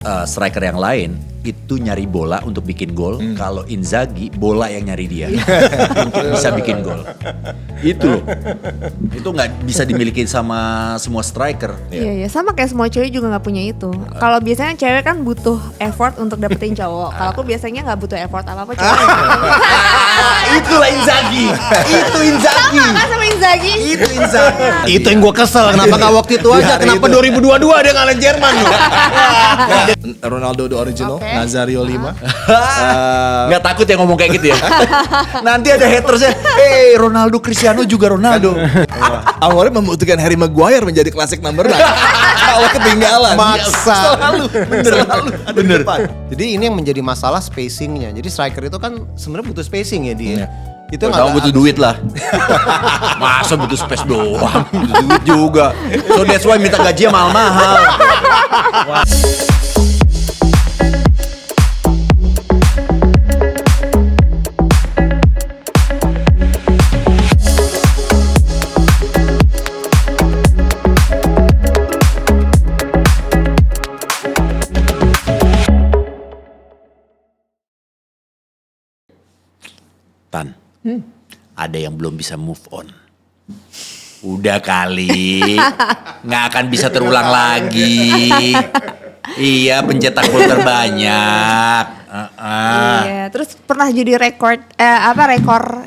Striker yang lain itu nyari bola untuk bikin gol. Kalau Inzaghi bola yang nyari dia untuk bisa bikin gol. Itu loh. Itu nggak bisa dimiliki sama semua striker. Iya, sama kayak semua cewek juga nggak punya itu. Kalau biasanya cewek kan butuh effort untuk dapetin cowok. Kalau aku biasanya nggak butuh effort apa-apa cowok. Itulah Inzaghi. Itu Inzaghi. Sama kan sama Inzaghi? Itu Inzaghi. Itu yang gue kesel, kenapa gak waktu itu aja? Kenapa 2022 dia ngalahin Jerman loh? Ronaldo the original, Oke. Nazario 5. Nggak takut ya ngomong kayak gitu ya. Nanti ada hatersnya. Ronaldo Cristiano juga Ronaldo. Awalnya membutuhkan Harry Maguire menjadi klasik number 9. Kalau ketinggalan. Maksa. Selalu. Bener. Jadi ini yang menjadi masalah spacingnya. Jadi striker itu kan sebenarnya butuh spacing ya dia. Itu yang Kamu butuh duit lah. Masa butuh space doang. Butuh duit juga. So that's why minta gajinya mahal-mahal. Tan, ada yang belum bisa move on. Udah kali, nggak akan bisa terulang lagi. Iya, pencetak gol terbanyak. Iya, terus pernah jadi rekor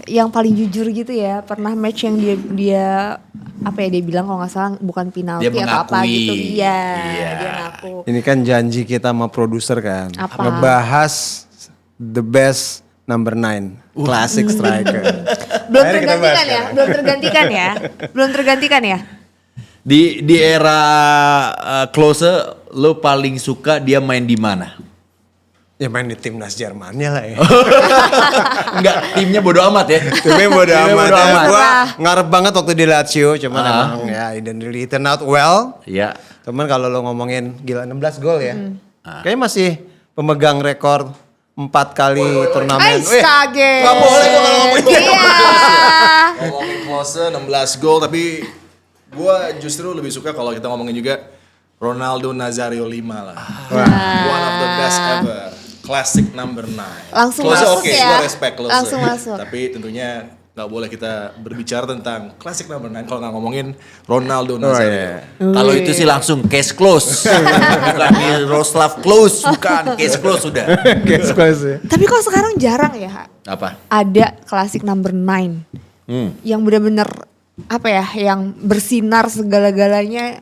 yang paling jujur gitu ya. Pernah match yang dia dia bilang kalau nggak salah bukan penalti Dia atau apa mengakui. gitu. Iya, Iya. dia ngaku. Ini kan janji kita sama produser kan. Apa? Ngebahas the best number 9 classic striker. Belum Akhirnya kita bahas tergantikan ya. Belum tergantikan ya. Di era Klose, lo paling suka dia main di mana? Ya main di timnas Jermannya lah ya. Enggak, timnya bodo amat ya. Timnya bodo Timnya amat. bodo Ya. amat. Gua ngarep banget waktu di Lazio, cuman emang ya it didn't really turn out well. Iya. Cuman kalau lo ngomongin gila 16 gol ya. Kayaknya masih pemegang rekor 4 kali turnamen. Kaget. Nggak boleh gua kalau ngomongin dia. Iya. Ngomongin close 16 gol, tapi gue justru lebih suka kalau kita ngomongin juga Ronaldo Nazario 5 lah. One of the best ever. Classic number 9. Langsung Klose masuk oke, ya. gua respect Klose. Langsung masuk. Tapi tentunya nggak boleh kita berbicara tentang classic number 9 kalau nggak ngomongin Ronaldo Nazario. Kalau itu sih langsung case close. Bukan Miroslav close, bukan case close sudah. Guys, ya. Tapi kok sekarang jarang ya Apa? ada klasik number 9 yang benar-benar yang bersinar segala-galanya.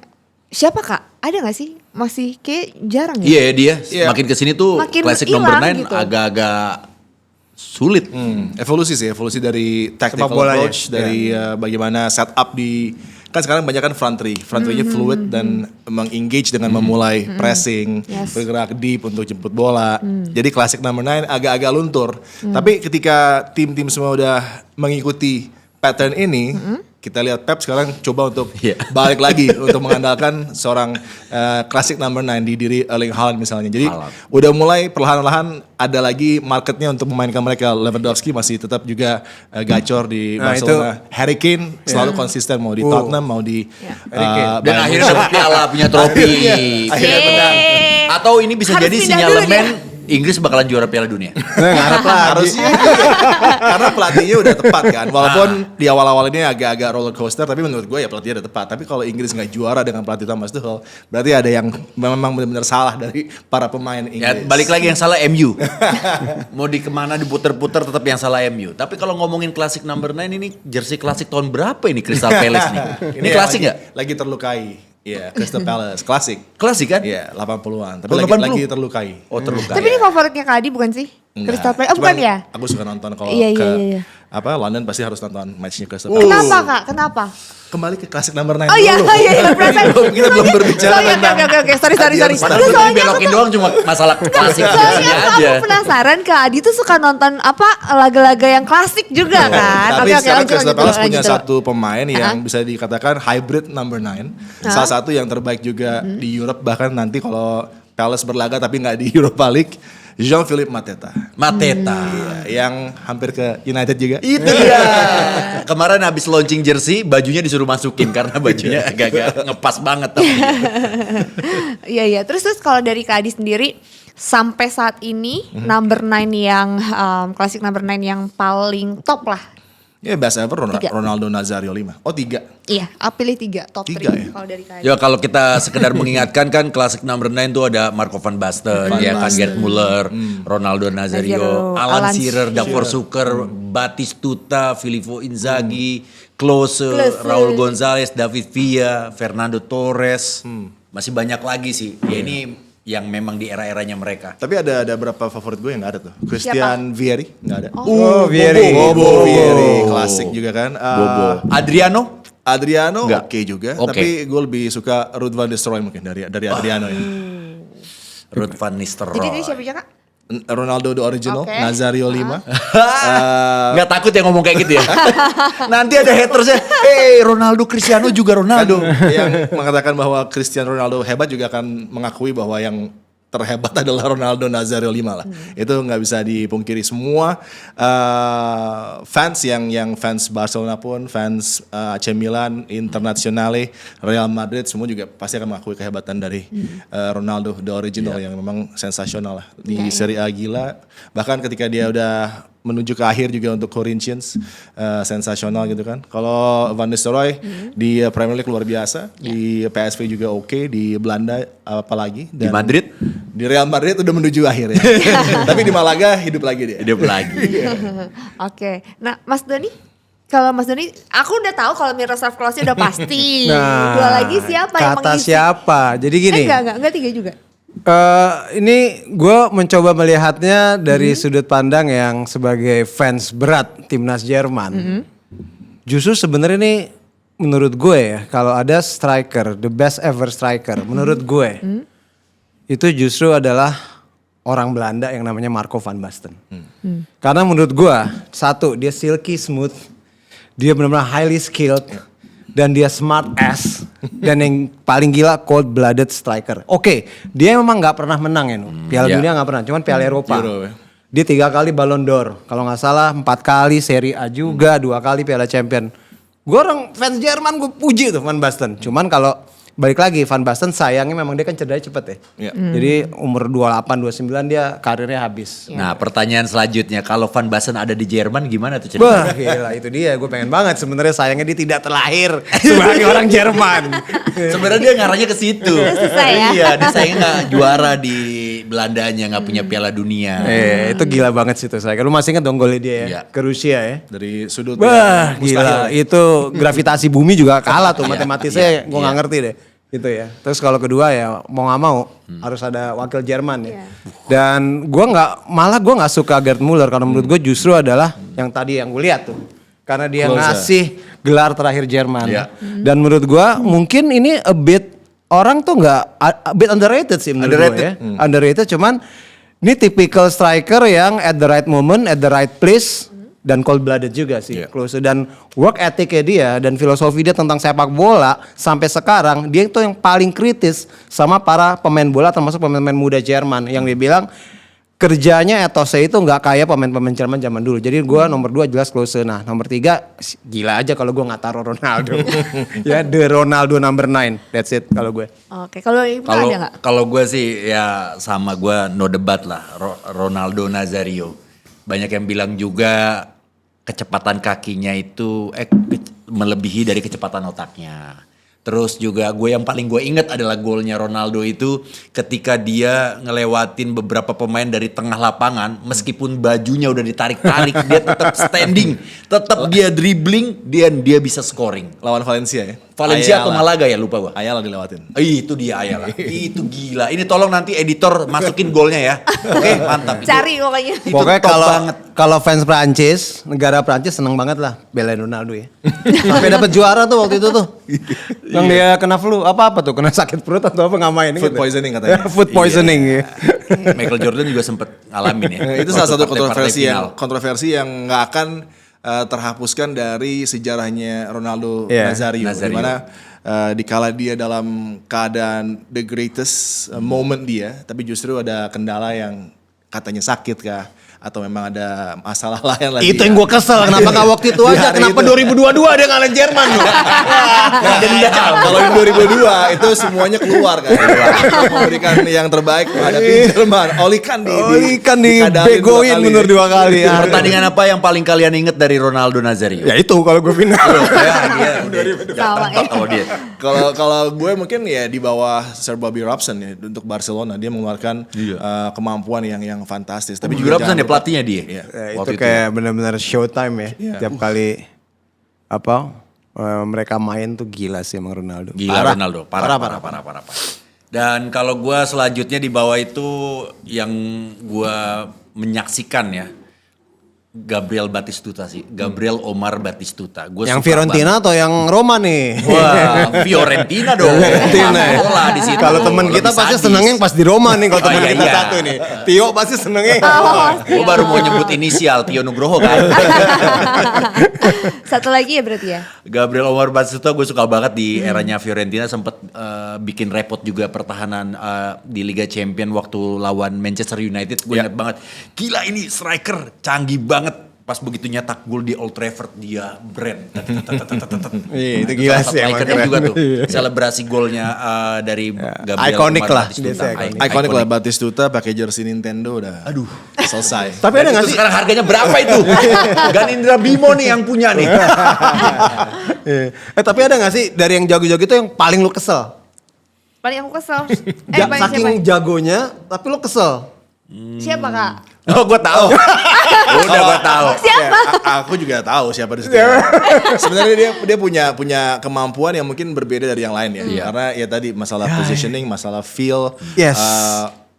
Siapa kak? Ada nggak sih? Masih kayak jarang ya? Iya dia Iya. makin kesini tuh Makin classic hilang number 9 gitu. agak-agak sulit. Evolusi dari tactical Sepak bolanya. approach, dari bagaimana setup di kan sekarang banyak kan front three-nya fluid dan meng-engage dengan memulai pressing, Yes. bergerak deep untuk jemput bola. Jadi classic number 9 agak-agak luntur. Tapi ketika tim-tim semua udah mengikuti pattern ini, kita lihat Pep sekarang coba untuk Iya. balik lagi untuk mengandalkan seorang classic number 9 di diri Erling Haaland misalnya. Jadi Haaland. udah mulai perlahan-lahan ada lagi marketnya untuk memainkan mereka. Lewandowski masih tetap juga gacor di Nah, Barcelona. Harry Kane selalu konsisten mau di Tottenham mau di Harry Kane. Dan Bayern akhirnya Munich. dapat piala, punya trofi. Akhirnya menang. Atau ini bisa Harus jadi pindah sinyalemen dulu Inggris bakalan juara Piala Dunia. Ngarep lah. Harusnya karena pelatihnya udah tepat kan. Walaupun di awal-awal ini agak-agak roller coaster, tapi menurut gue ya pelatihnya udah tepat. Tapi kalau Inggris nggak juara dengan pelatih Thomas Tuchel, berarti ada yang memang benar-benar salah dari para pemain Ya, Inggris. balik lagi yang salah MU. Mau di kemana diputer-puter tetap yang salah MU. Tapi kalau ngomongin klasik number 9 ini jersey klasik tahun berapa ini Crystal Palace nih? Ini ya, klasik nggak? Lagi terlukai. Iya, Crystal Palace klasik. Klasik kan? Iya, 80-an. Tapi Oh, lagi, 80. lagi terlukai. Oh terluka. Tapi ini favoritnya Kak Adi bukan sih? Enggak. Crystal Palace. Oh Cuman bukan ya? Aku suka nonton kalau Iya, ke iya. London pasti harus nonton matchnya Crystal Palace. Kenapa Kak? Kenapa? Kembali ke klasik number 9 Oh iya, dulu. penasaran. Kita belum berbicara Soalnya- tentang Oke, sorry. Padahal Nggak, gue soalnya dibelokin doang cuma masalah klasik Soalnya jersey aku aja. penasaran Kak Adi tuh suka nonton laga-laga yang klasik juga kan? Tapi sekarang lanjut, Crystal Palace punya lanjut. satu pemain yang bisa dikatakan hybrid number 9. Salah satu yang terbaik juga di Europe, bahkan nanti kalau Palace berlaga tapi nggak di Europa League, Jean-Philippe Mateta. Iya, yang hampir ke United juga. Itu dia. Kemarin habis launching jersey, bajunya disuruh masukin karena bajunya agak-agak ngepas banget. Iya. Terus kalau dari Kak Adi sendiri sampai saat ini number 9 yang klasik number 9 yang paling top lah. Ya best ever Tiga. Ronaldo Nazario 5. Oh 3. Iya, pilih 3 top 3 Tiga ya? kalau dari Kak Adi. Ya kalau kita sekedar mengingatkan kan klasik number 9 tuh ada Marco van Basten, ya kan Gerd Müller, Ronaldo Nazario, Alan Alan Shearer, Davor Suker, Batistuta, Filippo Inzaghi, Klose, Raul Gonzalez, David Villa, Fernando Torres. Masih banyak lagi sih. Ya ini yang memang di era-eranya mereka. Tapi ada berapa favorit gue yang gak ada tuh. Christian Vieri gak ada. Vieri. Bobo Vieri, klasik juga kan. Bobo. Adriano Nggak. oke juga. Oke. Tapi gue lebih suka Ruud van Nistelrooy mungkin dari Adriano ya. Ruud van Nistelrooy. Jadi ini siapa Kak? Ronaldo the original, Oke. Nazario 5. Nggak takut ya ngomong kayak gitu ya? Nanti ada hatersnya, Ronaldo Cristiano juga Ronaldo. Yang mengatakan bahwa Cristiano Ronaldo hebat juga akan mengakui bahwa yang terhebat adalah Ronaldo Nazario 5 lah. Itu nggak bisa dipungkiri. Semua fans yang fans Barcelona pun, fans AC Milan, Internazionale, Real Madrid semua juga pasti akan mengakui kehebatan dari Ronaldo the original yang memang sensasional lah. Di Serie A gila. Bahkan ketika dia udah menuju ke akhir juga untuk Corinthians sensasional gitu kan. Kalau Van Nistelrooy di Premier League luar biasa, di PSV juga oke, di Belanda apalagi, Di Madrid? di Real Madrid udah menuju akhir ya. Tapi di Malaga hidup lagi dia. Hidup lagi. Oke. Nah, Mas Doni, kalau Mas Doni, aku udah tahu kalau Miroslav Klose udah pasti. Nah, Dua lagi siapa yang kata mengisi? siapa? Jadi gini. Enggak 3 juga. Ini gue mencoba melihatnya dari sudut pandang yang sebagai fans berat timnas Jerman. Justru sebenarnya ini menurut gue ya, kalau ada striker, the best ever striker, menurut gue itu justru adalah orang Belanda yang namanya Marco van Basten. Karena menurut gue, satu dia silky smooth, dia benar-benar highly skilled. Dan dia smart ass dan yang paling gila cold blooded striker. Oke, dia memang nggak pernah menang ya, Piala Dunia nggak pernah, cuman Piala Eropa. Euro, ya. Dia 3 kali Ballon d'Or, kalau nggak salah 4 kali Serie A juga, 2 kali Piala Champion. Gue orang fans Jerman gue puji tuh Van Basten. Cuman kalau balik lagi Van Basten sayangnya memang dia kan cederanya cepet ya. Iya. Jadi umur 28-29 dia karirnya habis. Nah pertanyaan selanjutnya, kalau Van Basten ada di Jerman gimana tuh Bah, ceritanya? gila itu dia. Gue pengen banget sebenarnya sayangnya dia tidak terlahir sebagai orang Jerman. Sebenarnya dia ngarahnya ke situ. Susah ya. Iya, dia sayangnya nggak juara di Belandanya, nggak punya Piala Dunia. Itu gila banget sih tuh saya. Lu masih ingat dong golnya dia ya Iya. ke Rusia ya. Dari sudut Wah yang mustahil. gila itu gravitasi bumi juga kalah tuh Iya, matematisnya gue nggak iya. ngerti deh gitu ya. Terus kalau kedua ya mau nggak mau harus ada wakil Jerman ya. Iya. Dan gue nggak suka Gerd Müller karena menurut gue justru adalah yang tadi yang gue lihat tuh karena dia Klose. ngasih gelar terakhir Jerman. Iya. Dan menurut gue mungkin ini a bit orang tuh nggak a bit underrated sih menurut gue ya. Underrated cuman ini typical striker yang at the right moment, at the right place dan cold blooded juga sih. Iya. Klose dan work ethicnya dia dan filosofi dia tentang sepak bola sampai sekarang dia itu yang paling kritis sama para pemain bola termasuk pemain-pemain muda Jerman yang dia bilang kerjanya etosnya itu nggak kayak pemain-pemain Jerman zaman dulu. Jadi gue nomor 2 jelas Klose. Nah nomor 3 gila aja kalau gue nggak taruh Ronaldo. Ya the Ronaldo number 9. That's it kalau gue. Oke, kalau Ibu ada nggak? Kalau gue sih ya sama gue no debat lah, Ronaldo Nazario. Banyak yang bilang juga kecepatan kakinya itu melebihi dari kecepatan otaknya. Terus juga yang paling gue inget adalah golnya Ronaldo itu ketika dia ngelewatin beberapa pemain dari tengah lapangan, meskipun bajunya udah ditarik-tarik, dia tetap standing, tetap dia dribbling, dia bisa scoring. Lawan Valencia ya. Valencia atau Malaga ya, lupa gue. Ayala dilewatin. Itu dia Ayala. Itu gila. Ini tolong nanti editor masukin golnya ya. Oke, mantap. Cari pokoknya. Itu Pokoknya top banget. kalau fans Prancis, negara Prancis seneng banget lah belain Ronaldo ya. Sampai dapat juara tuh waktu itu tuh. Yang dia kena flu, apa tuh? Kena sakit perut atau apa ngamain Food poisoning katanya. Food poisoning ya. Michael Jordan juga sempet ngalamin ya. Itu salah satu Partai-partai final. kontroversi yang nggak akan terhapuskan dari sejarahnya Ronaldo Iya, Nazario. Nazario. Dimana dikala dia dalam keadaan the greatest moment dia, tapi justru ada kendala yang katanya sakit kah? Atau memang ada masalah lain lagi? Itu yang gue kesel, kenapa gak waktu itu aja? Kenapa 2022 dia ngalahin Jerman loh? Kalau yang 2002 itu semuanya keluar kan. Memberikan yang terbaik menghadapi Jerman. Oli kan dibegoin bener 2 kali. Pertandingan apa yang paling kalian inget dari Ronaldo Nazario? Ya itu kalau gue final. Ya, dia udah Sama, tempat kalau dia. Kalau gue mungkin ya di bawah Sir Bobby Robson ya untuk Barcelona, dia mengeluarkan kemampuan yang fantastis. Tapi juga Robson ya pelatihnya dia. Iya. Itu Waktu kayak benar-benar showtime ya. Iya. Tiap kali mereka main tuh gila sih emang Ronaldo. Gila Ronaldo, parah. Dan kalau gue selanjutnya di bawah itu yang gue menyaksikan ya, Gabriel Omar Batistuta. Gua Yang suka Fiorentina banget. atau yang Roma nih? Wah, Fiorentina dong. Fiorentina ya. Bola di situ. Kalau teman kita Lebih pasti sadis. senengnya pas di Roma nih kalau teman iya, kita iya. satu nih. Tio pasti senengnya. Gue baru mau nyebut inisial Tio Nugroho kan. Satu lagi ya berarti ya. Gabriel Omar Batistuta gue suka banget di eranya Fiorentina, sempat bikin repot juga pertahanan di Liga Champion waktu lawan Manchester United. Gue ingat banget, gila ini striker canggih banget. Pas begitu nyetak gol di Old Trafford dia brand. Iya, itu gila sih emang Ikonnya keren. juga tuh. Selebrasi golnya dari Gabriel Iconic Omar lah, Batistuta. biasanya iconic. Ikonik lah Batistuta pakai jersey Nintendo udah. Aduh, selesai. Tapi ada Dan gak itu sih? sekarang harganya berapa itu? Ganindra Bimo nih yang punya nih. Tapi ada gak sih dari yang jago-jago itu yang paling lu kesel? Paling aku kesel. Paling Saking jagonya tapi lu kesel. siapa Kak? Oh, gue tahu. Udah gue tahu. Siapa? Aku juga tahu siapa di situ. Sebenarnya dia punya kemampuan yang mungkin berbeda dari yang lain ya. Karena ya tadi masalah positioning, masalah feel. Yes.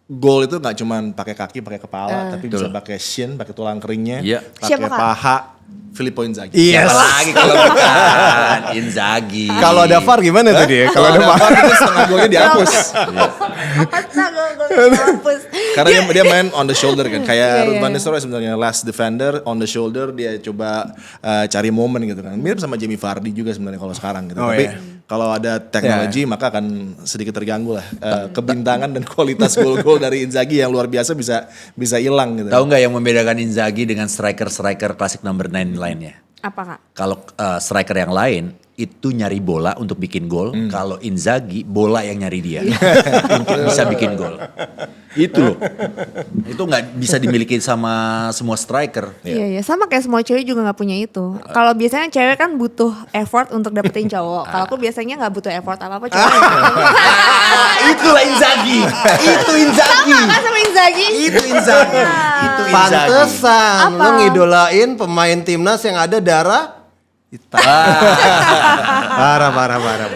Goal itu nggak cuma pakai kaki, pakai kepala, tapi bisa pakai shin, pakai tulang keringnya, Iya. Siapa, pakai Kak? paha. Filippo Inzaghi. Yes. Siapa lagi kalau bukan Inzaghi. Kalau ada VAR gimana tuh dia? Kalau ada VAR. itu setengah golnya dihapus. Apa sih gol hapus? Karena dia main on the shoulder kan. Kayak Iya, Ruud iya. van Nistelrooy sebenarnya last defender on the shoulder, dia coba cari momen gitu kan. Mirip sama Jamie Vardy juga sebenarnya kalau sekarang gitu. Oh, Tapi iya. kalau ada teknologi maka akan sedikit terganggu lah. Kebintangan dan kualitas gol-gol dari Inzaghi yang luar biasa bisa hilang gitu. Tahu nggak yang membedakan Inzaghi dengan striker-striker klasik number 9 lainnya? Apa Kak? Kalau striker yang lain itu nyari bola untuk bikin gol. Kalau Inzaghi bola yang nyari dia untuk bisa bikin gol. Itu loh. Itu nggak bisa dimiliki sama semua striker. Iya, sama kayak semua cewek juga nggak punya itu. Kalau biasanya cewek kan butuh effort untuk dapetin cowok. Kalau aku biasanya nggak butuh effort apa-apa cowok. Itulah Inzaghi. Itu Inzaghi. Sama kan sama Inzaghi? Itu Inzaghi. Itu Inzaghi. Pantesan Apa? lu ngidolain pemain timnas yang ada darah hitam. Parah.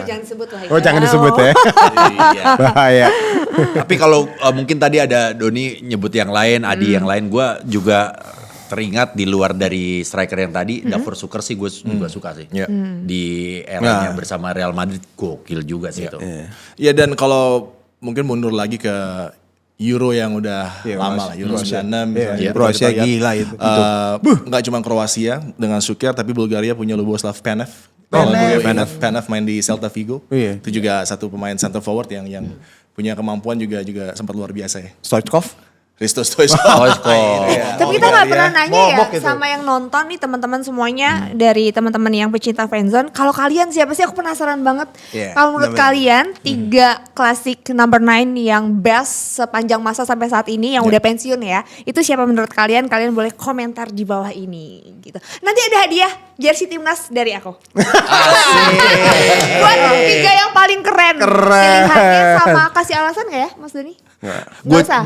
Jangan disebut lah. Oh jangan disebut ya. Iya. Bahaya. Tapi kalau mungkin tadi ada Doni nyebut yang lain, Adi yang lain, gue juga teringat di luar dari striker yang tadi, Davor Suker sih gue juga suka sih. Di eranya bersama Real Madrid, gokil juga sih itu. Ya dan kalau mungkin mundur lagi ke Euro yang udah lama lah, Euro 96 misalnya. Kroasia Kita lihat, gila itu. Nggak cuma Kroasia dengan Šuker, tapi Bulgaria punya Luboslav Panev. Panev main di Celta Vigo. Iya. Itu juga satu pemain center forward yang punya kemampuan juga sempat luar biasa ya. Stoichkov. Risto Stoichkov. Tapi kita nggak pernah nanya ya Momok itu. sama yang nonton nih teman-teman semuanya dari teman-teman yang pecinta fanzone. Kalau kalian siapa sih? Aku penasaran banget. Iya, Kalau menurut kalian 3 klasik number 9 yang best sepanjang masa sampai saat ini yang udah pensiun ya. Itu siapa menurut kalian? Kalian boleh komentar di bawah ini gitu. Nanti ada hadiah jersey timnas dari aku. Buat 3 yang paling keren. Pilihannya sama kasih alasan gak ya Mas Doni?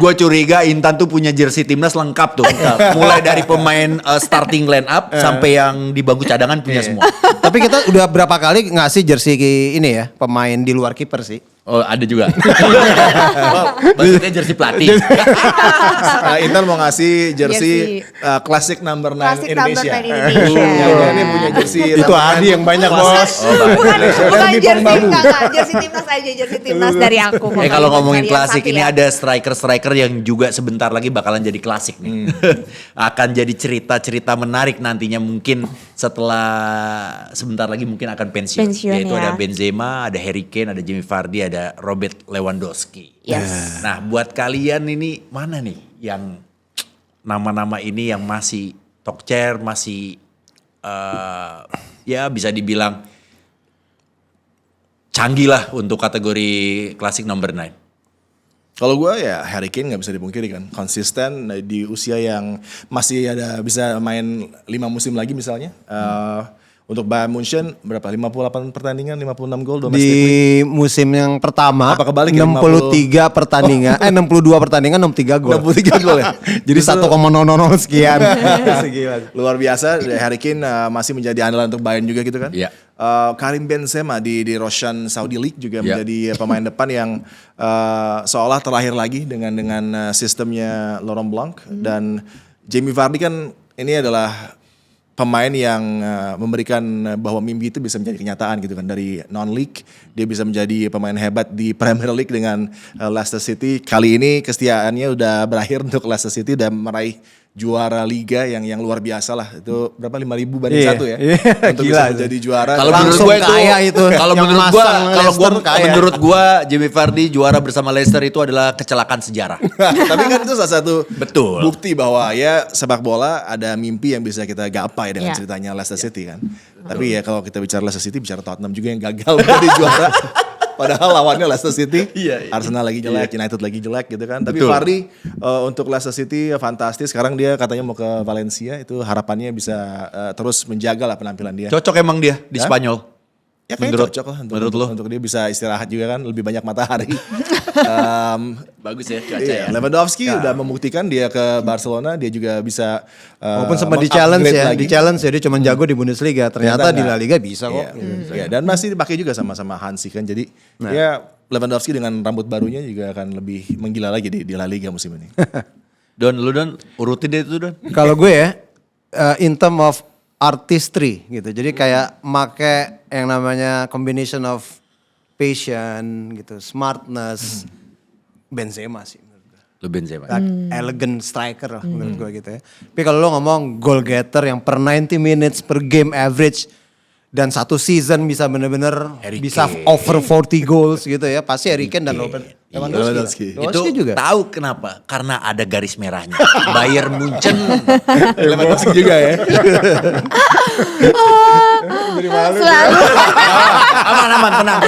Gue curiga Intan tuh punya jersey timnas lengkap tuh. Mulai dari pemain starting line up sampai yang di bangku cadangan punya semua. Tapi kita udah berapa kali ngasih jersey ini ya pemain di luar kiper sih. Oh ada juga. Maksudnya jersey pelatih. Intan mau ngasih Jersey. jersey klasik number 9 Klasik number Indonesia. 9 Indonesia. Ini punya jersey. Itu Adi yang banyak bos. Bukan Bipong jersey Babu. enggak, jersey timnas aja, jersey timnas dari aku. Kalau ngomongin Kalian klasik satu ini ya. ada striker-striker yang juga sebentar lagi bakalan jadi klasik nih. Akan jadi cerita-cerita menarik nantinya mungkin setelah sebentar lagi mungkin akan pensiun. Pensiun, Yaitu ya. ada Benzema, ada Harry Kane, ada Jamie Vardy, ada Robert Lewandowski. Yes. Nah buat kalian ini mana nih yang nama-nama ini yang masih talk chair, masih ya bisa dibilang canggih lah untuk kategori klasik number 9. Kalau gue ya Harry Kane nggak bisa dipungkiri kan, konsisten di usia yang masih ada bisa main 5 musim lagi misalnya. Untuk Bayern Munchen berapa? 58 pertandingan, 56 gol domestik. Di musim yang pertama Apa kebalik ya, 63 pertandingan 62 pertandingan 63 gol. 63 gol ya. Jadi 1,00 sekian. Segila. Luar biasa, Harry Kane masih menjadi andalan untuk Bayern juga gitu kan. Iya. Karim Benzema di Roshan Saudi League juga Iya. menjadi pemain depan yang seolah terlahir lagi dengan sistemnya Laurent Blanc. Dan Jamie Vardy kan ini adalah pemain yang memberikan bahwa mimpi itu bisa menjadi kenyataan gitu kan. Dari non-league dia bisa menjadi pemain hebat di Premier League dengan Leicester City. Kali ini kesetiaannya udah berakhir untuk Leicester City dan meraih juara liga yang luar biasa lah. Itu berapa 5.000 banding Iya, 1 ya. iya, Untuk gila bisa itu. menjadi juara. Kalau Langsung menurut gue kaya itu. Kalau Yang menurut gua, masang Leicester kaya. menurut gua Jamie Vardy juara bersama Leicester itu adalah kecelakaan sejarah. Tapi kan itu salah satu Betul. bukti bahwa ya sepak bola ada mimpi yang bisa kita gapai dengan Iya. ceritanya Leicester City kan. Tapi ya kalau kita bicara Leicester City, bicara Tottenham juga yang gagal menjadi juara. Padahal lawannya Leicester City, Iya. Arsenal lagi jelek, United lagi jelek gitu kan. Tapi Betul. Vardy untuk Leicester City fantastis. Sekarang dia katanya mau ke Valencia, itu harapannya bisa terus menjaga lah penampilan dia. Cocok emang dia di Hah? Spanyol. Ya kayaknya Menurut- cocok lah menurut lo? untuk dia bisa istirahat juga kan, lebih banyak matahari. Bagus ya cuaca Iya, Lewandowski udah membuktikan dia ke Barcelona, dia juga bisa Walaupun sempat di challenge meng-upgrade ya, lagi. di challenge ya dia cuma jago di Bundesliga. Ternyata di La Liga bisa kok. Iya, dan masih dipakai juga sama Hansi kan. Jadi ya Lewandowski dengan rambut barunya juga akan lebih menggila lagi di La Liga musim ini. Don, lu Don, urutin deh itu Don. Kalau gue ya, in term of artistry gitu. Jadi kayak make yang namanya combination of passion gitu, smartness, Benzema sih menurut gue. Lu Benzema. Like elegant striker lah menurut gue gitu ya. Tapi kalau lo ngomong goal getter yang per 90 minutes per game average dan satu season bisa bener-bener Harry bisa Kane. over 40 goals gitu ya. Pasti Harry Kane dan Lewandowski. Itu Lewandowski juga. tahu kenapa? Karena ada garis merahnya. Bayern Munchen. Lewandowski juga ya. Selalu. Aman, tenang.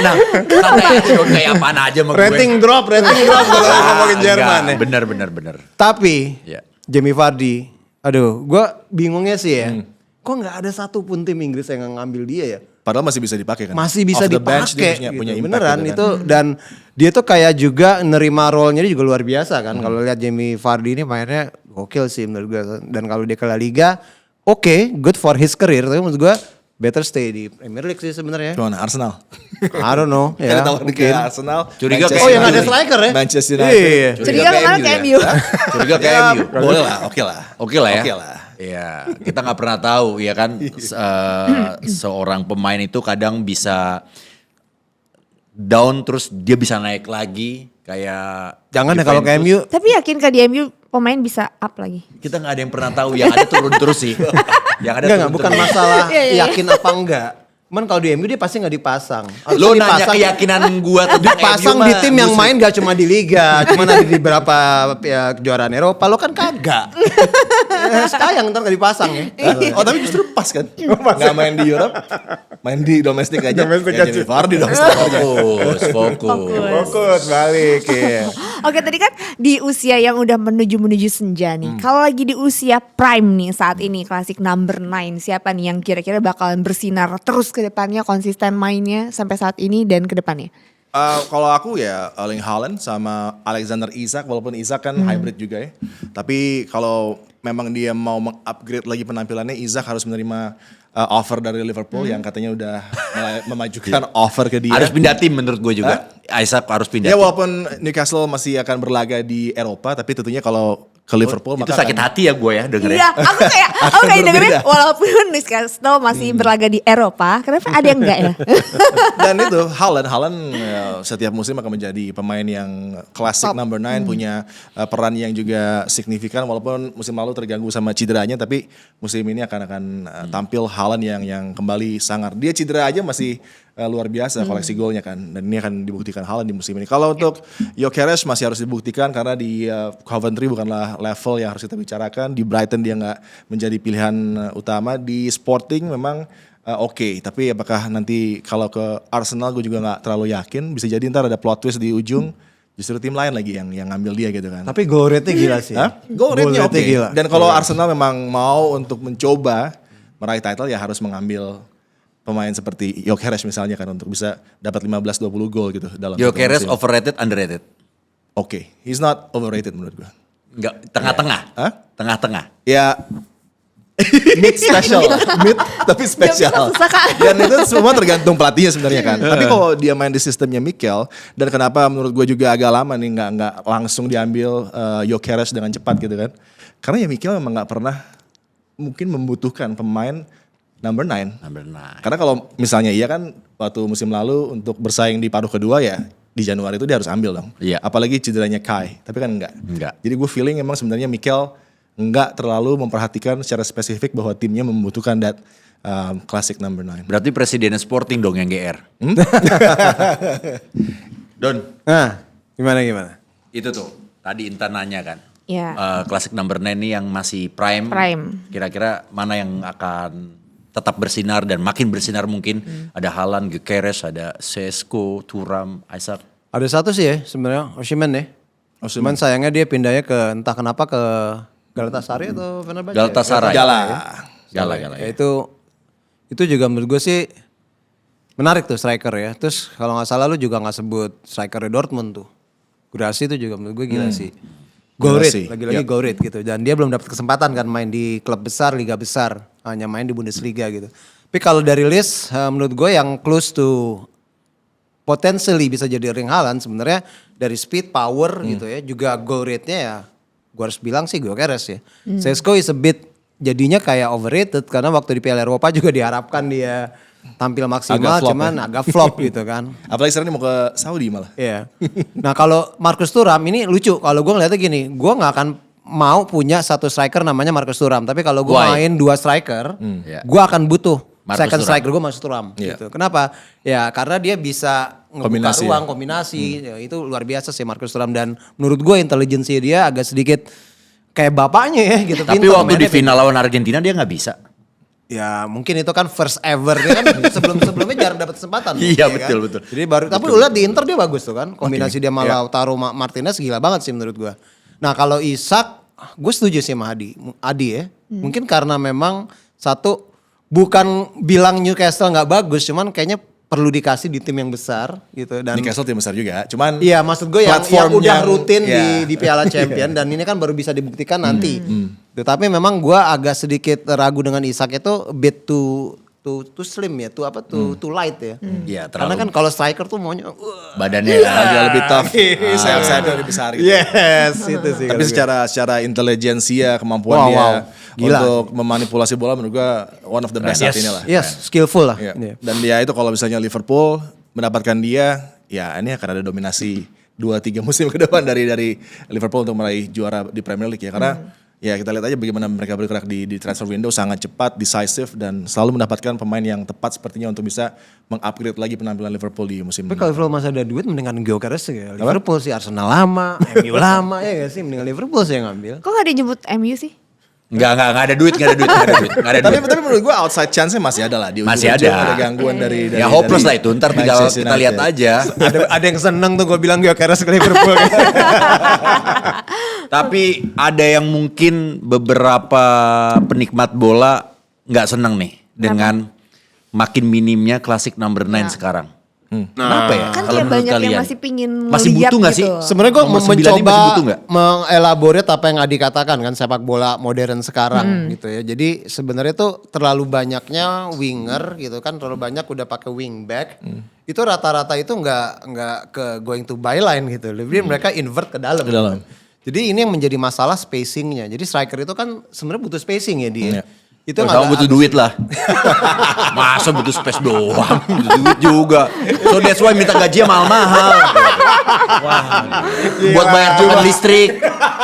Santai aja Don, kayak apaan aja sama gue. Rating drop kalau ngomongin Jerman ya. Bener. Tapi Iya. Jamie Vardy, aduh, gue bingungnya sih ya. Kok nggak ada satu pun tim Inggris yang ngambil dia ya? Padahal masih bisa dipakai kan. Masih bisa Off the bench dia dipakai, punya gitu. impact Beneran gitu kan. itu. Dan dia tuh kayak juga nerima role-nya dia juga luar biasa kan. Kalau lihat Jamie Vardy ini mainnya gokil sih menurut gue. Dan kalau dia ke La Liga, oke, good for his career. Tapi menurut gue better stay di Premier League sih sebenarnya. Kemana? Arsenal. I don't know Ya, ya. ditawarin ke Mungkin. Arsenal. Curiga Manchester Oh yang ada United. striker ya? Manchester United. Iya. Curiga kemarin ke MU. Curiga ke Ya, MU. boleh lah, oke lah. Oke lah ya. Oke lah. Iya, kita nggak pernah tahu ya kan seorang pemain itu kadang bisa down terus dia bisa naik lagi kayak Jangan ya kalau ke Juventus. MU. Tapi yakin ke di MU pemain bisa up lagi. Kita nggak ada yang pernah tahu, yang ada turun terus sih. Yang ada Enggak, turun bukan terus. masalah Iya, iya. yakin apa enggak. Cuman kalau di MU dia pasti nggak dipasang. Lo Harusnya nanya dipasang- keyakinan gua tentang dipasang MU di mah tim yang musuh. main gak cuma di Liga, cuma ada di beberapa ya, kejuaraan Eropa. Lo kan kagak. Sayang ntar gak dipasang ya. Oh tapi justru pas kan. Gak main di Europe. Main di domestik aja. Domestik Ya, aja. jadi Vardy dong strikernya. Fokus. Fokus balik ya. Oke tadi kan di usia yang udah menuju senja nih. Kalau lagi di usia prime nih saat ini klasik number 9 siapa nih yang kira-kira bakalan bersinar terus ke depannya konsisten mainnya sampai saat ini dan ke depannya? Kalau aku ya Erling Haaland sama Alexander Isak, walaupun Isak kan hybrid juga ya. Tapi kalau memang dia mau meng-upgrade lagi penampilannya, Isak harus menerima offer dari Liverpool yang katanya udah memajukan offer ke dia. Harus pindah tim menurut gue juga. Isaac harus pindah Ya tim. walaupun Newcastle masih akan berlaga di Eropa, tapi tentunya kalau ke Liverpool Itu maka sakit akan- hati ya gue ya dengernya. Iya, aku kayak dengerin Berbeda. walaupun Newcastle masih berlaga di Eropa, kenapa ada yang enggak ya? Dan itu Haaland setiap musim akan menjadi pemain yang klasik Top. number 9, punya peran yang juga signifikan walaupun musim lalu terganggu sama cederanya, tapi musim ini akan tampil Haaland yang kembali sangar. Dia cedera aja masih luar biasa koleksi golnya kan, dan ini akan dibuktikan Haaland di musim ini. Kalau untuk Gyökeres masih harus dibuktikan karena di Coventry bukanlah level yang harus kita bicarakan. Di Brighton dia nggak menjadi pilihan utama. Di Sporting memang oke, tapi apakah nanti kalau ke Arsenal gue juga nggak terlalu yakin. Bisa jadi ntar ada plot twist di ujung, justru tim lain lagi yang ngambil dia gitu kan. Tapi goal rate-nya gila sih. Hah? Goal rate-nya oke. gila. Dan kalau Arsenal memang mau untuk mencoba meraih title ya harus mengambil pemain seperti Gyökeres misalnya kan untuk bisa dapat 15-20 gol gitu dalam satu Gyökeres musim. overrated, underrated. Oke, he's not overrated menurut gue. Enggak, tengah-tengah. Hah? Tengah-tengah. Ya mid special, mid tapi spesial. Gak bisa susah, Kak. Dan itu semua tergantung pelatihnya sebenarnya kan. Tapi kalau dia main di sistemnya Mikel, dan kenapa menurut gue juga agak lama nih nggak langsung diambil Gyökeres dengan cepat gitu kan? Karena ya Mikel memang nggak pernah mungkin membutuhkan pemain number 9. Number 9. Karena kalau misalnya iya kan waktu musim lalu untuk bersaing di paruh kedua ya di Januari itu dia harus ambil dong. Iya. Apalagi cederanya Kai, tapi kan enggak. Enggak. Jadi gue feeling emang sebenarnya Mikel enggak terlalu memperhatikan secara spesifik bahwa timnya membutuhkan that classic number 9. Berarti presiden Sporting dong yang GR. Don, Nah, gimana? itu tuh tadi Intan nanya kan. Iya. Classic number 9 ini yang masih prime. Prime. Kira-kira mana yang akan tetap bersinar dan makin bersinar mungkin. Ada Haaland, Gyökeres, ada Sesko, Thuram, Isaac. Ada satu sih ya sebenarnya Osimhen ya. Cuman sayangnya dia pindahnya ke entah kenapa ke Galatasaray atau Fenerbahce. Galatasaray. Gala. Gala. Ya, itu juga menurut gue sih menarik tuh striker ya. Terus kalau nggak salah lu juga nggak sebut striker Dortmund tuh. Gurasi itu juga menurut gue gila sih. Goal Gurasi, rate, lagi-lagi ya. goal rate gitu. Dan dia belum dapat kesempatan kan main di klub besar, liga besar. Hanya main di Bundesliga gitu. Tapi kalau dari list menurut gue yang close to potentially bisa jadi Erling Haaland sebenarnya dari speed, power gitu ya. Juga goal rate-nya ya gue harus bilang sih Gyökeres ya. Sesko is a bit jadinya kayak overrated karena waktu di Piala Eropa juga diharapkan dia tampil maksimal Agak flop cuman agak flop gitu kan. Apalagi sekarang dia mau ke Saudi malah. Iya. Nah kalau Marcus Thuram ini lucu. Kalau gue ngeliatnya gini, gue nggak akan mau punya satu striker namanya Marcus Thuram. Tapi kalau gue Why? main dua striker, Iya. gue akan butuh Marcus second Thuram. striker gue Marcus Thuram. Iya. Gitu. Kenapa? Ya karena dia bisa ngebuka Kombinasi ruang, ya. kombinasi. Ya, itu luar biasa sih Marcus Thuram. Dan menurut gue intelijensi dia agak sedikit kayak bapaknya ya gitu. Tapi pintar waktu di mainnya. final lawan Argentina dia nggak bisa. Ya mungkin itu kan first ever dia kan sebelumnya jarang dapat kesempatan. Iya, kan? betul. Jadi baru tapi lu lihat di Inter dia bagus tuh kan. Kombinasi dia malah taruh Martinez gila banget sih menurut gua. Nah, kalau Isak gue setuju sih sama Adi ya. Mungkin karena memang satu bukan bilang Newcastle nggak bagus, cuman kayaknya perlu dikasih di tim yang besar gitu dan Newcastle tim besar juga, cuman iya maksud gue yang platform udah yang- rutin ya. di Piala Champion dan ini kan baru bisa dibuktikan nanti. Tetapi memang gue agak sedikit ragu dengan Isak itu a bit too slim ya, too light ya. Iya, Karena terlalu kan kalau striker tuh maunya badannya agak lebih tough, sayap-sayapnya lebih besar gitu. yes itu sih. Tapi secara intelijensia, kemampuan Wow, dia wow. Gila. untuk memanipulasi bola menurut gua one of the best saat ini lah. Yes, skillful lah. Iya. Iya. Dan dia itu kalau misalnya Liverpool mendapatkan dia, ya ini akan ada dominasi 2-3 musim ke depan dari Liverpool untuk meraih juara di Premier League ya. Karena ya kita lihat aja bagaimana mereka bergerak di transfer window sangat cepat, decisive dan selalu mendapatkan pemain yang tepat sepertinya untuk bisa mengupgrade lagi penampilan Liverpool di musim Tapi ini. kalau Liverpool masih ada duit mendingan Gyökeres ya. Liverpool sih Arsenal lama, MU lama ya gak sih mendingan Liverpool sih yang ngambil. Kok gak disebut MU sih? nggak ada duit. Tapi menurut gue outside chance-nya masih ada lah di Masih ujung-ujung ada. gangguan dari Ya hopeless lah itu. Ntar tinggal Manchester kita lihat United. aja. ada yang seneng tuh gue bilang Gyökeres ke Liverpool. Tapi ada yang mungkin beberapa penikmat bola nggak seneng nih dengan makin minimnya klasik number 9 sekarang. Kenapa ya? Kan Kalau kayak menurut banyak yang kalian? masih pingin Masih ngeliat butuh nggak sih? gitu. Sebenarnya gue Nomor 9 ini mencoba masih butuh nggak? mengelaborate apa yang Adi katakan kan sepak bola modern sekarang gitu ya. Jadi sebenarnya tuh terlalu banyaknya winger gitu kan, terlalu banyak udah pakai wingback. Itu rata-rata itu nggak ke going to byline gitu. Lebih mereka invert ke dalam. Ke dalam. Jadi ini yang menjadi masalah spacingnya. Jadi striker itu kan sebenarnya butuh spacing ya dia. Iya. Itu Sama butuh duit lah. Masa butuh space doang, butuh duit juga. So that's why minta gajinya mahal-mahal. Wah, buat bayar token listrik.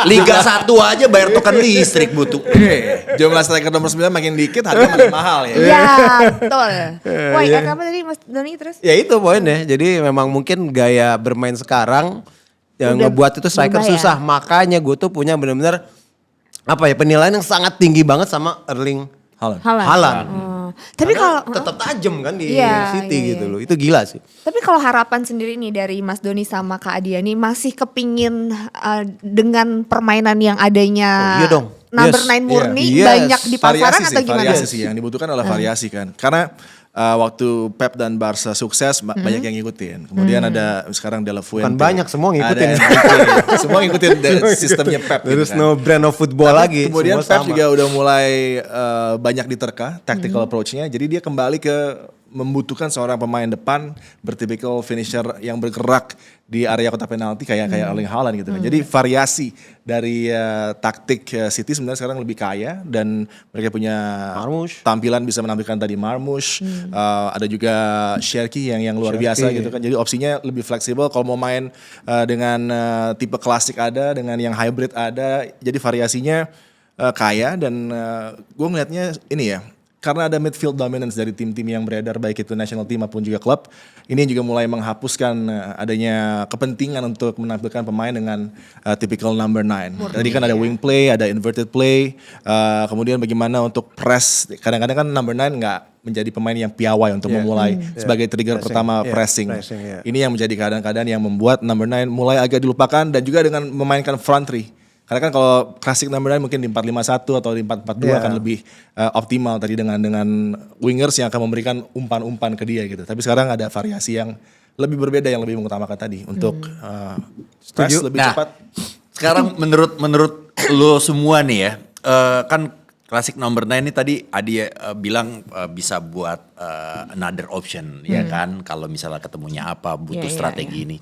Liga 1 aja bayar token listrik butuh. Jumlah striker nomor 9 makin dikit, harga makin mahal ya. Iya, betul. Woi, apa tadi Mas Doni terus? Ya itu poinnya. Jadi memang mungkin gaya bermain sekarang yang Udah ngebuat itu striker berubah ya? susah. Makanya gue tuh punya benar-benar penilaian yang sangat tinggi banget sama Erling Haaland. Oh. Tapi kalau tetap tajam kan di Iya, City iya, gitu iya. loh. Itu gila sih. Tapi kalau harapan sendiri nih dari Mas Doni sama Kak Adia nih masih kepingin dengan permainan yang adanya Oh, iya dong. number Yes. 9 murni Iya. Yes. banyak di pasaran atau gimana? Variasi sih, yang dibutuhkan adalah variasi kan. Karena waktu Pep dan Barca sukses banyak yang ngikutin. Kemudian ada sekarang De La Fuente. Bukan banyak, semua ngikutin. Ada semua ngikutin sistemnya Pep. There gitu is kan. no brand of football Tapi lagi. kemudian semua Pep sama. juga udah mulai banyak diterka tactical approach-nya. Jadi dia kembali ke membutuhkan seorang pemain depan bertipikal finisher yang bergerak di area kotak penalti kayak Erling Haaland gitu kan. Jadi variasi dari taktik City sebenarnya sekarang lebih kaya dan mereka punya Marmoush. tampilan bisa menampilkan tadi Marmoush, ada juga Cherki yang luar biasa gitu kan. Jadi opsinya lebih fleksibel kalau mau main dengan tipe klasik ada, dengan yang hybrid ada. Jadi variasinya kaya dan gue ngelihatnya ini ya. Karena ada midfield dominance dari tim-tim yang beredar baik itu national team maupun juga klub, ini juga mulai menghapuskan adanya kepentingan untuk menampilkan pemain dengan typical number 9. Tadi kan ada wing play, ada inverted play, kemudian bagaimana untuk press. Kadang-kadang kan number 9 nggak menjadi pemain yang piawai untuk memulai sebagai trigger pertama pressing. Ini yang menjadi keadaan-keadaan yang membuat number 9 mulai agak dilupakan dan juga dengan memainkan front three. Karena kan kalau klasik number 9 mungkin di 4-5-1 atau di 4-4-2 akan lebih optimal tadi dengan wingers yang akan memberikan umpan-umpan ke dia gitu. Tapi sekarang ada variasi yang lebih berbeda yang lebih mengutamakan tadi untuk press lebih Nah, cepat. sekarang menurut lo semua nih ya, kan klasik number 9 ini tadi Adi bilang bisa buat another option ya kan, kalau misalnya ketemunya apa butuh strategi ini.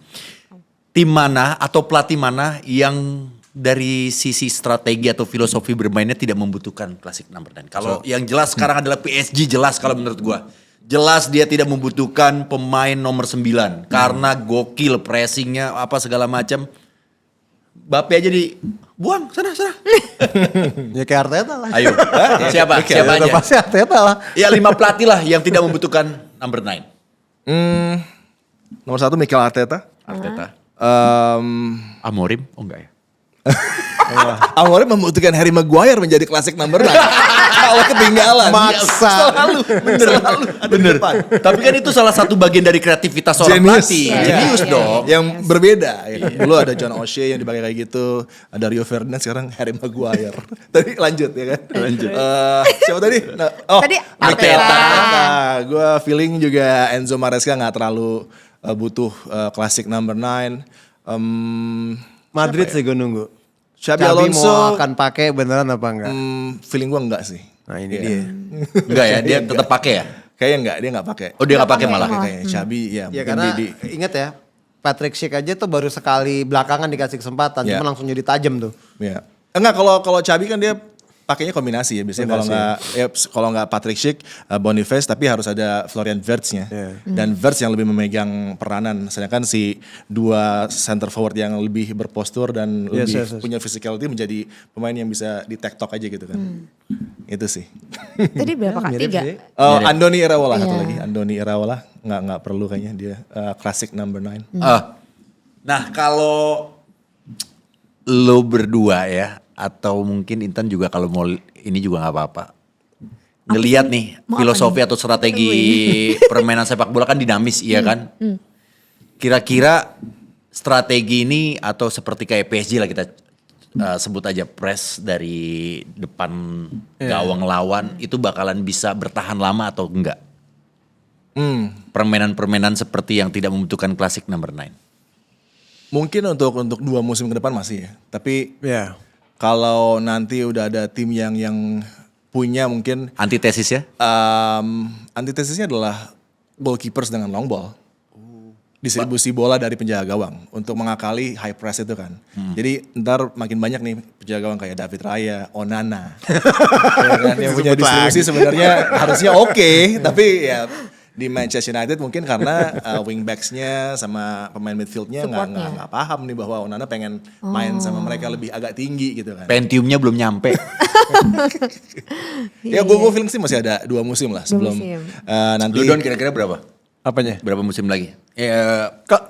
Tim mana atau pelatih mana yang dari sisi strategi atau filosofi bermainnya tidak membutuhkan klasik number 9? Kalau yang jelas sekarang adalah PSG, jelas kalau menurut gua. Jelas dia tidak membutuhkan pemain nomor 9 karena gokil pressingnya apa segala macam. Bape aja dibuang sana. Ya kayak Arteta lah. Ayo, siapa Udah aja? pasti Arteta lah. Ya 5 pelatih lah yang tidak membutuhkan number 9. Nomor 1 Mikel Arteta. Amorim? Oh enggak ya? Awalnya membutuhkan Harry Maguire menjadi klasik number 9. Kalau ketinggalan. Maksa. Selalu ada di depan. Tapi kan itu salah satu bagian dari kreativitas seorang Genius. pelatih. Iya. Jenius dong. Yang berbeda ya kan. Dulu ada John O'Shea yang dipakai kayak gitu, ada Rio Ferdinand, sekarang Harry Maguire. Tadi lanjut ya kan. Lanjut. Siapa tadi? Tadi Arteta. Nah, gue feeling juga Enzo Maresca nggak terlalu butuh klasik number 9. Madrid sih gue nunggu. Xabi Xabi Alonso mau akan pakai beneran apa enggak? feeling gue enggak sih. Nah ini dia. Enggak ya, dia tetap pakai ya? Kayaknya enggak, dia enggak pakai. Oh dia nggak pakai Nggak malah. pakai. Kayaknya Xabi ya. Ya mungkin karena di- ingat ya, Patrick Schick aja tuh baru sekali belakangan dikasih kesempatan, Ya. cuma langsung jadi tajam tuh. Ya. Enggak, kalau Xabi kan dia pakainya kombinasi ya. Biasanya kalau Kombinasi, enggak kalau enggak Patrick Schick, Boniface, tapi harus ada Florian Wirtz-nya. Dan Wirtz yang lebih memegang peranan. Sedangkan si dua center forward yang lebih berpostur dan Yes, lebih yes, yes. punya physicality menjadi pemain yang bisa di tektok aja gitu kan. Itu sih. Tadi berapa Kak? Mirip 3? sih. Andoni Iraola satu Iya. lagi. Andoni Iraola enggak perlu kayaknya dia klasik number 9. Nah kalau lo berdua ya, atau mungkin Intan juga kalau mau ini juga nggak apa-apa. Ngeliat nih Mau apa filosofi nih? atau strategi permainan sepak bola kan dinamis, iya kan? Kira-kira strategi ini atau seperti kayak PSG lah kita sebut aja press dari depan gawang lawan itu bakalan bisa bertahan lama atau enggak? Permainan-permainan seperti yang tidak membutuhkan klasik number 9. Mungkin untuk 2 musim ke depan masih ya. Tapi Ya. kalau nanti udah ada tim yang punya mungkin Antitesis ya? antitesisnya adalah goalkeepers dengan long ball. distribusi bola dari penjaga gawang untuk mengakali high press itu kan. Jadi ntar makin banyak nih penjaga gawang kayak David Raya, Onana, ya kan, yang punya distribusi sebenarnya harusnya oke, tapi ya di Manchester United mungkin karena wingbacks-nya sama pemain midfield-nya nggak paham nih bahwa Onana pengen main sama mereka lebih agak tinggi gitu kan. Pentiumnya belum nyampe. Ya gue feeling sih masih ada 2 musim lah sebelum musim. nanti. Lu Don kira-kira berapa? Apanya? Berapa musim lagi?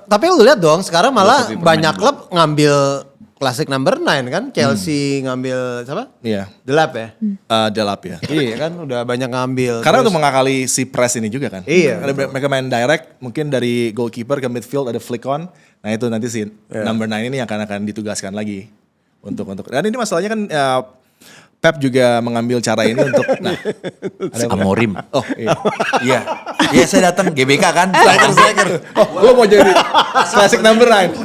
Tapi lu lihat dong sekarang malah Filosofi banyak permainan. klub ngambil klasik number 9 kan. Chelsea ngambil siapa? Iya, Delap ya? Delap ya. Iya kan udah banyak ngambil. Karena Terus- untuk mengakali si press ini juga kan. Iya. Mereka main direct, mungkin dari goalkeeper ke midfield ada flick on. Nah itu nanti si number 9 ini akan ditugaskan lagi untuk. Dan ini masalahnya kan Pep juga mengambil cara ini untuk. Nah, Amorim. oh iya. Iya. Iya saya datang GBK kan. Oh, lo mau jadi classic number 9.